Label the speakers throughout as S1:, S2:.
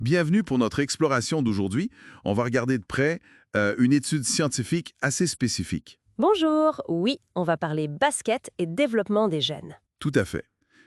S1: Bienvenue pour notre exploration d'aujourd'hui. On va regarder de près une étude scientifique assez spécifique.
S2: Bonjour, oui, on va parler basket et développement des jeunes.
S1: Tout à fait.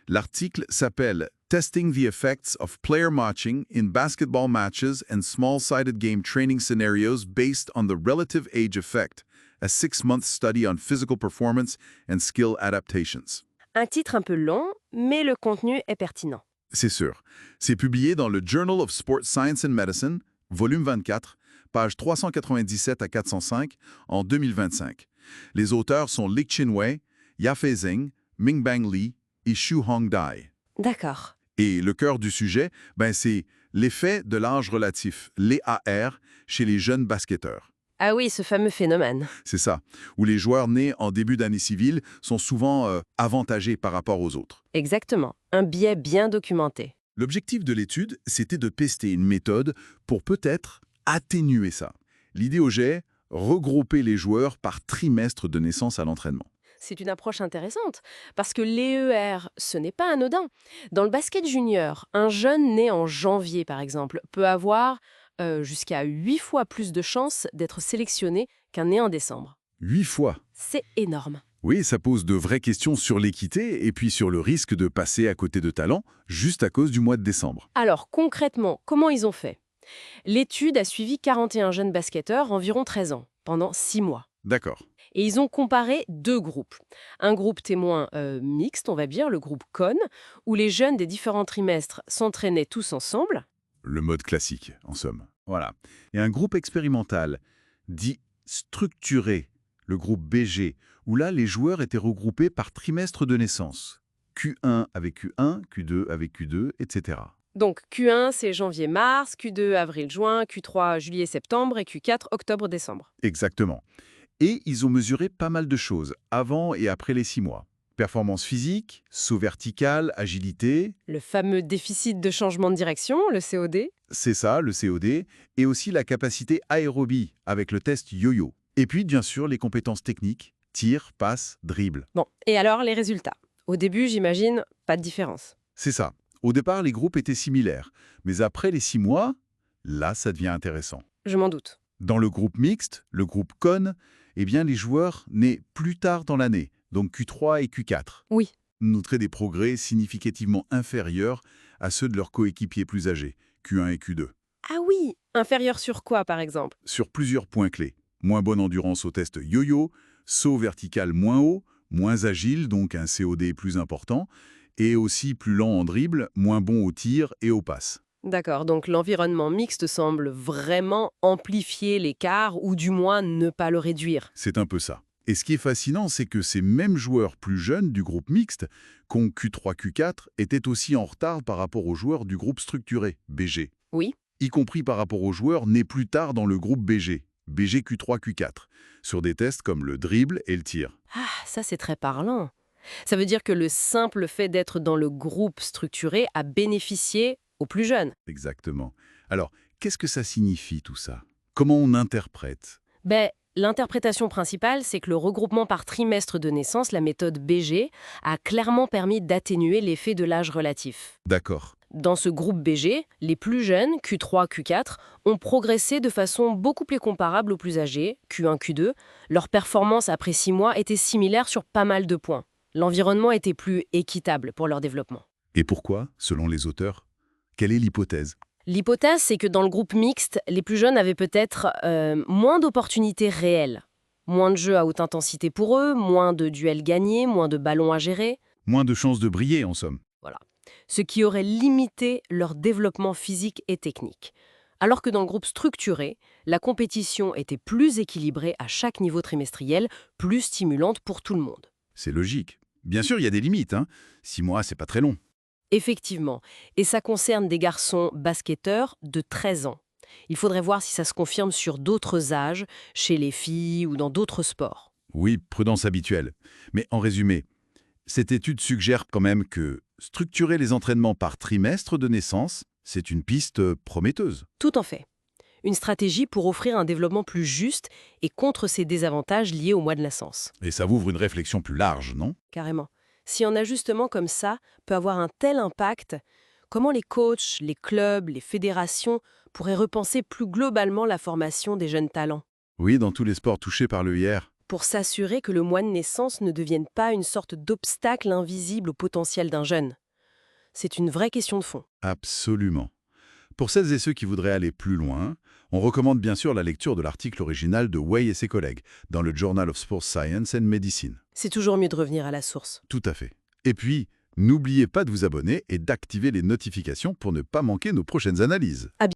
S1: L'article s'appelle Testing the Effects of Player Matching in Basketball Matches and Small-Sided Game Training Scenarios Based on the Relative Age Effect, a 6-month study on physical performance and skill adaptations.
S2: Un titre un peu long, mais le contenu est pertinent.
S1: C'est sûr. C'est publié dans le Journal of Sports Science and Medicine, volume 24, pages 397 à 405, en 2025. Les auteurs sont Lik-Chin Wei, Yafei Zheng, Mingbang Li et Shu-Hong Dai.
S2: D'accord.
S1: Et le cœur du sujet, c'est l'effet de l'âge relatif, l'EAR, chez les jeunes basketteurs.
S2: Ah oui, ce fameux phénomène.
S1: C'est ça, où les joueurs nés en début d'année civile sont souvent avantagés par rapport aux autres.
S2: Exactement, un biais bien documenté.
S1: L'objectif de l'étude, c'était de tester une méthode pour peut-être atténuer ça. L'idée au jet, regrouper les joueurs par trimestre de naissance à l'entraînement.
S2: C'est une approche intéressante, parce que l'EER, ce n'est pas anodin. Dans le basket junior, un jeune né en janvier, par exemple, peut avoir jusqu'à 8 fois plus de chances d'être sélectionné qu'un né en décembre.
S1: 8 fois.
S2: C'est énorme.
S1: Oui, ça pose de vraies questions sur l'équité et puis sur le risque de passer à côté de talents juste à cause du mois de décembre.
S2: Alors, concrètement, comment ils ont fait? L'étude a suivi 41 jeunes basketteurs, environ 13 ans, pendant 6 mois.
S1: D'accord.
S2: Et ils ont comparé deux groupes. Un groupe témoin mixte, on va dire, le groupe CON, où les jeunes des différents trimestres s'entraînaient tous ensemble.
S1: Le mode classique, en somme. Voilà. Et un groupe expérimental, dit structuré, le groupe BG, où là, les joueurs étaient regroupés par trimestre de naissance. Q1 avec Q1, Q2 avec Q2, etc.
S2: Donc Q1, c'est janvier-mars, Q2, avril-juin, Q3, juillet-septembre et Q4, octobre-décembre.
S1: Exactement. Et ils ont mesuré pas mal de choses, avant et après les 6 mois. Performance physique, saut vertical, agilité,
S2: Le fameux déficit de changement de direction, le COD.
S1: c'est ça, le COD, et aussi la capacité aérobie avec le test yo-yo. Et puis, bien sûr, les compétences techniques, tir, passe, dribble.
S2: Bon, et alors les résultats? Au début, j'imagine, pas de différence.
S1: C'est ça. Au départ, les groupes étaient similaires, mais après les 6 mois, là, ça devient intéressant.
S2: Je m'en doute.
S1: Dans le groupe mixte, le groupe CON, eh bien, les joueurs nés plus tard dans l'année, donc Q3 et Q4,
S2: Oui.
S1: montraient des progrès significativement inférieurs à ceux de leurs coéquipiers plus âgés, Q1 et Q2,
S2: Ah oui, inférieur sur quoi, par exemple?
S1: sur plusieurs points clés. Moins bonne endurance au test yo-yo, saut vertical moins haut, moins agile, donc un COD plus important, et aussi plus lent en dribble, moins bon au tir et aux passes.
S2: D'accord, donc l'environnement mixte semble vraiment amplifier l'écart ou du moins ne pas le réduire.
S1: C'est un peu ça. Et ce qui est fascinant, c'est que ces mêmes joueurs plus jeunes du groupe mixte, qu'ont Q3, Q4, étaient aussi en retard par rapport aux joueurs du groupe structuré, BG.
S2: Oui.
S1: Y compris par rapport aux joueurs nés plus tard dans le groupe BG, BG Q3, Q4, sur des tests comme le dribble et le tir.
S2: Ah, ça c'est très parlant. Ça veut dire que le simple fait d'être dans le groupe structuré a bénéficié aux plus jeunes.
S1: Exactement. Alors, qu'est-ce que ça signifie tout ça? Comment on interprète?
S2: L'interprétation principale, c'est que le regroupement par trimestre de naissance, la méthode BG, a clairement permis d'atténuer l'effet de l'âge relatif.
S1: D'accord.
S2: Dans ce groupe BG, les plus jeunes, Q3, Q4, ont progressé de façon beaucoup plus comparable aux plus âgés, Q1, Q2. Leur performance après 6 mois était similaire sur pas mal de points. L'environnement était plus équitable pour leur développement.
S1: Et pourquoi, selon les auteurs? Quelle est l'hypothèse?
S2: L'hypothèse, c'est que dans le groupe mixte, les plus jeunes avaient peut-être moins d'opportunités réelles. Moins de jeux à haute intensité pour eux, moins de duels gagnés, moins de ballons à gérer.
S1: Moins de chances de briller, en somme.
S2: Voilà. Ce qui aurait limité leur développement physique et technique. Alors que dans le groupe structuré, la compétition était plus équilibrée à chaque niveau trimestriel, plus stimulante pour tout le monde.
S1: C'est logique. Bien sûr, il y a des limites. 6 mois, c'est pas très long.
S2: Effectivement. Et ça concerne des garçons basketteurs de 13 ans. Il faudrait voir si ça se confirme sur d'autres âges, chez les filles ou dans d'autres sports.
S1: Oui, prudence habituelle. Mais en résumé, cette étude suggère quand même que structurer les entraînements par trimestre de naissance, c'est une piste prometteuse.
S2: Tout en fait. Une stratégie pour offrir un développement plus juste et contre ces désavantages liés au mois de naissance.
S1: Et ça ouvre une réflexion plus large, non?
S2: Carrément. Si un ajustement comme ça peut avoir un tel impact, Comment les coachs, les clubs, les fédérations pourraient repenser plus globalement la formation des jeunes talents
S1: Oui, dans tous les sports touchés par le IR.
S2: pour s'assurer que le mois de naissance ne devienne pas une sorte d'obstacle invisible au potentiel d'un jeune? C'est une vraie question de fond.
S1: Absolument. Pour celles et ceux qui voudraient aller plus loin, on recommande bien sûr la lecture de l'article original de Wei et ses collègues dans le Journal of Sports Science and Medicine.
S2: C'est toujours mieux de revenir à la source.
S1: Tout à fait. Et puis, n'oubliez pas de vous abonner et d'activer les notifications pour ne pas manquer nos prochaines analyses.